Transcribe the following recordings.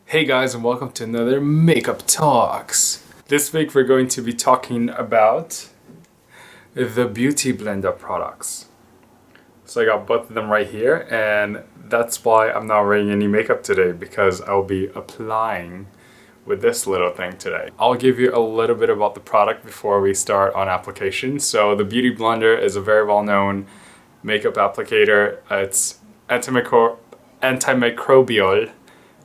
Hey guys, and welcome to another Makeup Talks. This week we're going to be talking about the Beauty Blender products. So I got both of them right here, and that's why I'm not wearing any makeup today, because I'll be applying with this little thing today. I'll give you a little bit about the product before we start on application. So the Beauty Blender is a very well-known makeup applicator. It's antimicrobial,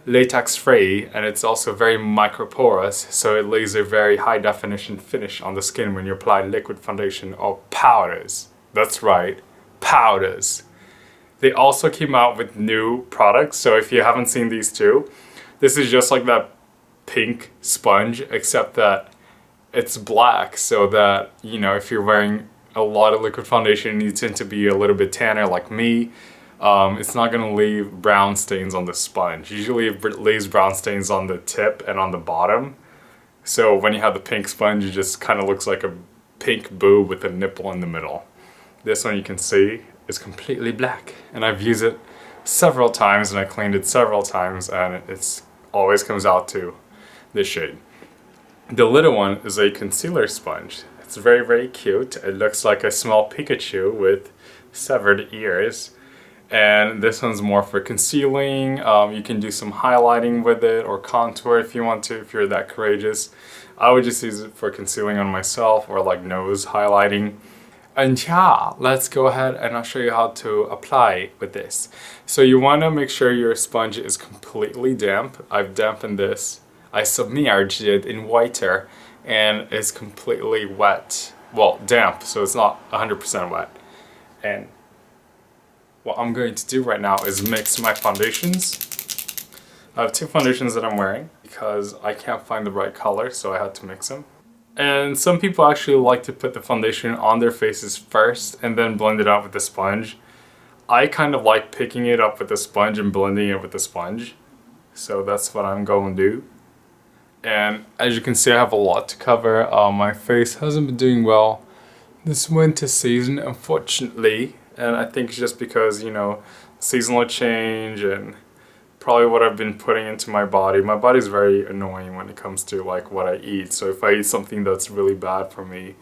latex-free, and it's also very microporous, so it leaves a very high-definition finish on the skin when you apply liquid foundation or powders. That's right, powders. They also came out with new products, so if you haven't seen these two, this is just like that pink sponge, except that it's black, so that, you know, if you're wearing a lot of liquid foundation and you tend to be a little bit tanner like me, it's not going to leave brown stains on the sponge. Usually it leaves brown stains on the tip and on the bottom. So when you have the pink sponge, it just kind of looks like a pink boob with a nipple in the middle. This one you can see is completely black. And I've used it several times and I cleaned it several times, and it's always comes out to this shade. The little one is a concealer sponge. It's very, very cute. It looks like a small Pikachu with severed ears. And this one's more for concealing. You can do some highlighting with it or contour if you want to, if you're that courageous. I would just use it for concealing on myself or like nose highlighting. And yeah, let's go ahead and I'll show you how to apply with this. So you want to make sure your sponge is completely damp. I've dampened this. I submerged it in water and it's completely wet. Well, damp, so it's not 100% wet. And what I'm going to do right now is mix my foundations. I have two foundations that I'm wearing because I can't find the right color, so I had to mix them. And some people actually like to put the foundation on their faces first and then blend it out with the sponge. I kind of like picking it up with the sponge and blending it with the sponge. So that's what I'm going to do. And as you can see, I have a lot to cover. My face hasn't been doing well this winter season, unfortunately. And I think it's just because, you know, seasonal change and probably what I've been putting into my body. My body's very annoying when it comes to like what I eat. So if I eat something that's really bad for me,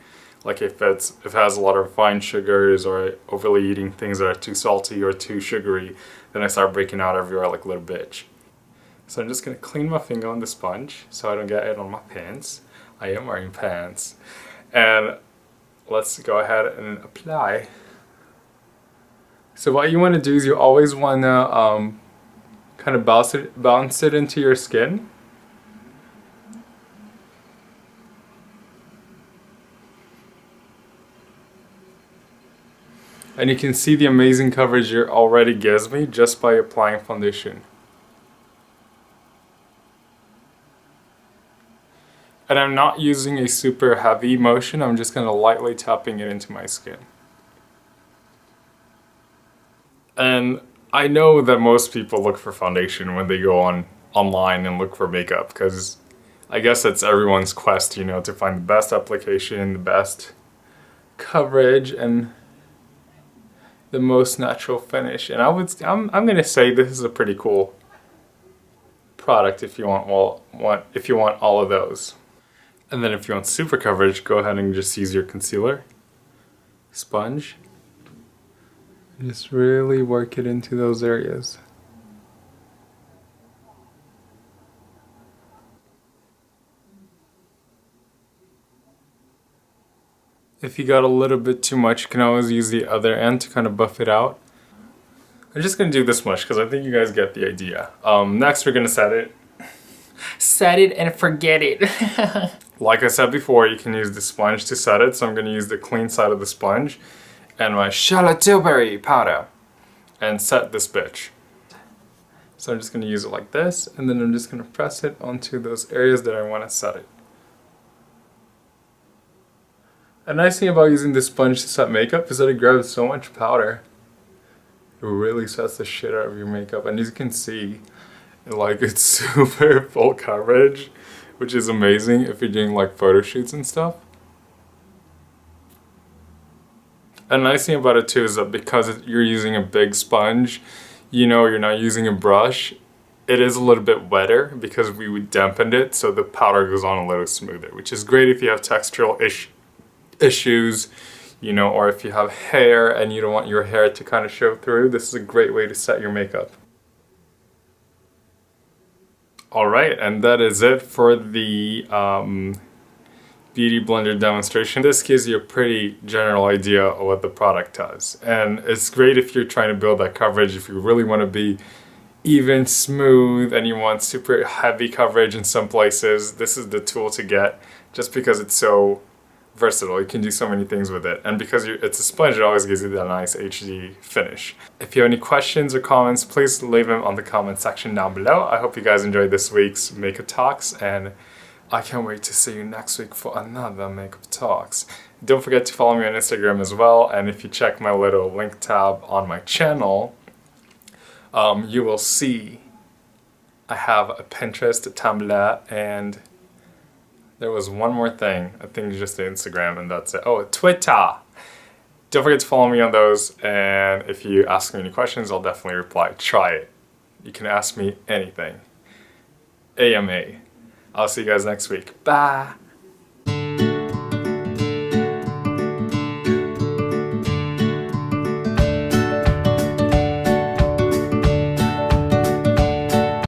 like if it has a lot of refined sugars, or overly eating things that are too salty or too sugary, then I start breaking out everywhere like a little bitch. So I'm just going to clean my finger on the sponge so I don't get it on my pants. I am wearing pants. And let's go ahead and apply. So what you want to do is you always want to kind of bounce it into your skin. And you can see the amazing coverage it already gives me just by applying foundation. And I'm not using a super heavy motion, I'm just kind of lightly tapping it into my skin. And I know that most people look for foundation when they go online and look for makeup, because I guess that's everyone's quest, you know, to find the best application, the best coverage, and the most natural finish. And I'm gonna say this is a pretty cool product if you want if you want all of those. And then if you want super coverage, go ahead and just use your concealer sponge. Just really work it into those areas. If you got a little bit too much, you can always use the other end to kind of buff it out. I'm just going to do this much because I think you guys get the idea. Next we're going to set it. Set it and forget it. Like I said before, you can use the sponge to set it, so I'm going to use the clean side of the sponge and my Charlotte Tilbury powder and set this bitch. So I'm just going to use it like this, and then I'm just going to press it onto those areas that I want to set it. A nice thing about using this sponge to set makeup is that it grabs so much powder. It really sets the shit out of your makeup, and as you can see, like, it's super full coverage, which is amazing if you're doing like photo shoots and stuff. A nice thing about it too is that because you're using a big sponge, you know, you're not using a brush, it is a little bit wetter because we would dampen it, so the powder goes on a little smoother, which is great if you have textural issues, you know, or if you have hair and you don't want your hair to kind of show through. This is a great way to set your makeup. Alright, and that is it for the Beauty Blender demonstration. This gives you a pretty general idea of what the product does. And it's great if you're trying to build that coverage, if you really want to be even, smooth, and you want super heavy coverage in some places. This is the tool to get, just because it's so versatile. You can do so many things with it, and because it's a sponge, it always gives you that nice HD finish. If you have any questions or comments, please leave them on the comment section down below. I hope you guys enjoyed this week's makeup talks, and I can't wait to see you next week for another makeup talks. Don't forget to follow me on Instagram as well, and if you check my little link tab on my channel, you will see I have a Pinterest, a Tumblr, and there was one more thing. I think just the Instagram, and that's it. Oh, Twitter! Don't forget to follow me on those, and if you ask me any questions, I'll definitely reply. Try it. You can ask me anything. AMA. I'll see you guys next week. Bye!